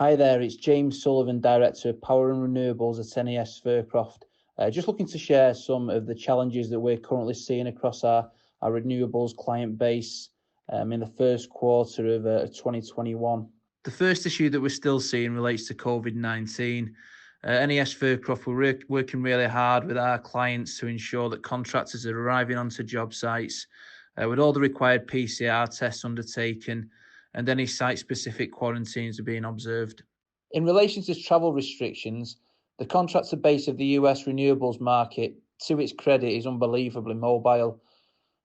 Hi there, it's James Sullivan, Director of Power and Renewables at NES Fircroft. Just looking to share some of the challenges that we're currently seeing across our renewables client base in the first quarter of 2021. The first issue that we're still seeing relates to COVID-19. NES Fircroft, we're working really hard with our clients to ensure that contractors are arriving onto job sites with all the required PCR tests undertaken, and any site-specific quarantines are being observed. In relation to travel restrictions, the contractor base of the US renewables market, to its credit, is unbelievably mobile.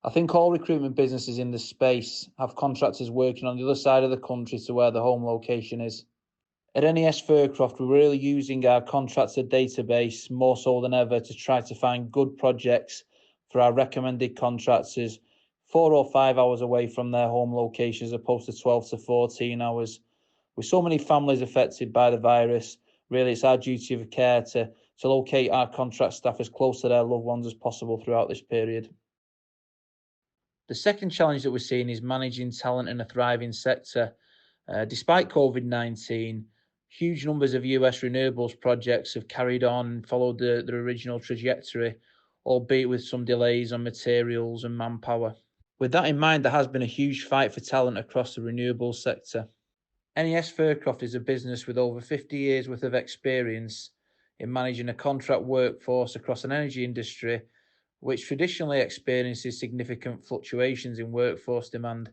I think all recruitment businesses in the space have contractors working on the other side of the country to where the home location is. At NES Fircroft, we're really using our contractor database more so than ever to try to find good projects for our recommended contractors 4 or 5 hours away from their home location as opposed to 12 to 14 hours. With so many families affected by the virus, really it's our duty of care to locate our contract staff as close to their loved ones as possible throughout this period. The second challenge that we're seeing is managing talent in a thriving sector. Despite COVID-19, huge numbers of US renewables projects have carried on and followed their original trajectory, albeit with some delays on materials and manpower. With that in mind, there has been a huge fight for talent across the renewables sector. NES Fircroft is a business with over 50 years worth of experience in managing a contract workforce across an energy industry which traditionally experiences significant fluctuations in workforce demand.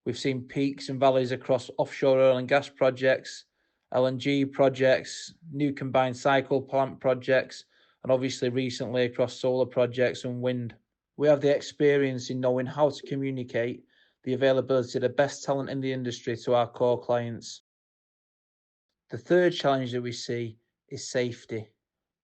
We've seen peaks and valleys across offshore oil and gas projects, LNG projects, new combined cycle plant projects, and obviously recently across solar projects and wind. We have the experience in knowing how to communicate the availability of the best talent in the industry to our core clients. The third challenge that we see is safety.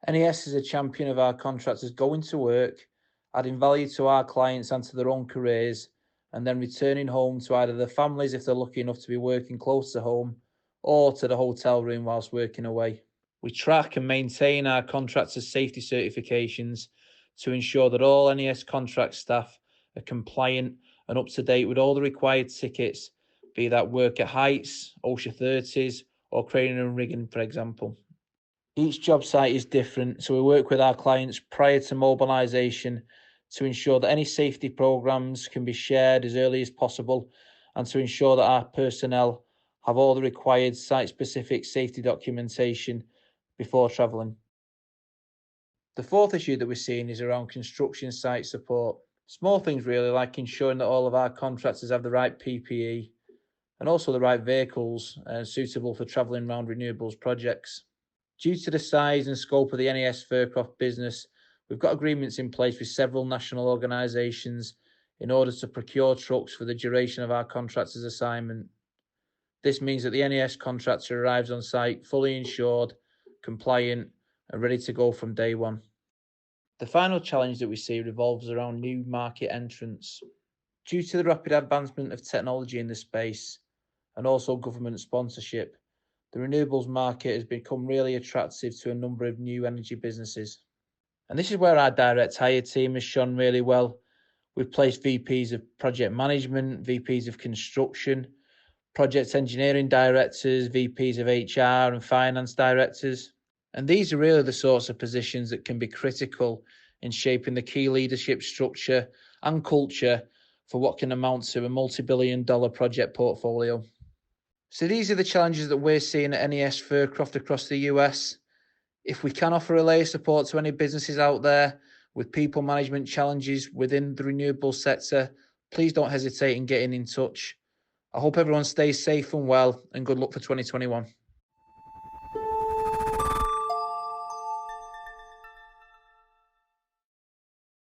NES is a champion of our contractors going to work, adding value to our clients and to their own careers, and then returning home to either their families if they're lucky enough to be working close to home, or to the hotel room whilst working away. We track and maintain our contractors' safety certifications to ensure that all NES contract staff are compliant and up to date with all the required tickets, be that work at heights, OSHA 30s, or craning and rigging, for example. Each job site is different, so we work with our clients prior to mobilisation to ensure that any safety programmes can be shared as early as possible and to ensure that our personnel have all the required site-specific safety documentation before travelling. The fourth issue that we're seeing is around construction site support. Small things really, like ensuring that all of our contractors have the right PPE and also the right vehicles suitable for travelling around renewables projects. Due to the size and scope of the NES Fircroft business, we've got agreements in place with several national organisations in order to procure trucks for the duration of our contractors' assignment. This means that the NES contractor arrives on site fully insured, compliant, and ready to go from day one. The final challenge that we see revolves around new market entrants. Due to the rapid advancement of technology in the space and also government sponsorship, the renewables market has become really attractive to a number of new energy businesses. And this is where our direct hire team has shone really well. We've placed VPs of project management, VPs of construction, project engineering directors, VPs of HR and finance directors. And these are really the sorts of positions that can be critical in shaping the key leadership structure and culture for what can amount to a multi-billion-dollar project portfolio. So these are the challenges that we're seeing at NES Fircroft across the US. If we can offer a layer of support to any businesses out there with people management challenges within the renewable sector, please don't hesitate in getting in touch. I hope everyone stays safe and well, and good luck for 2021.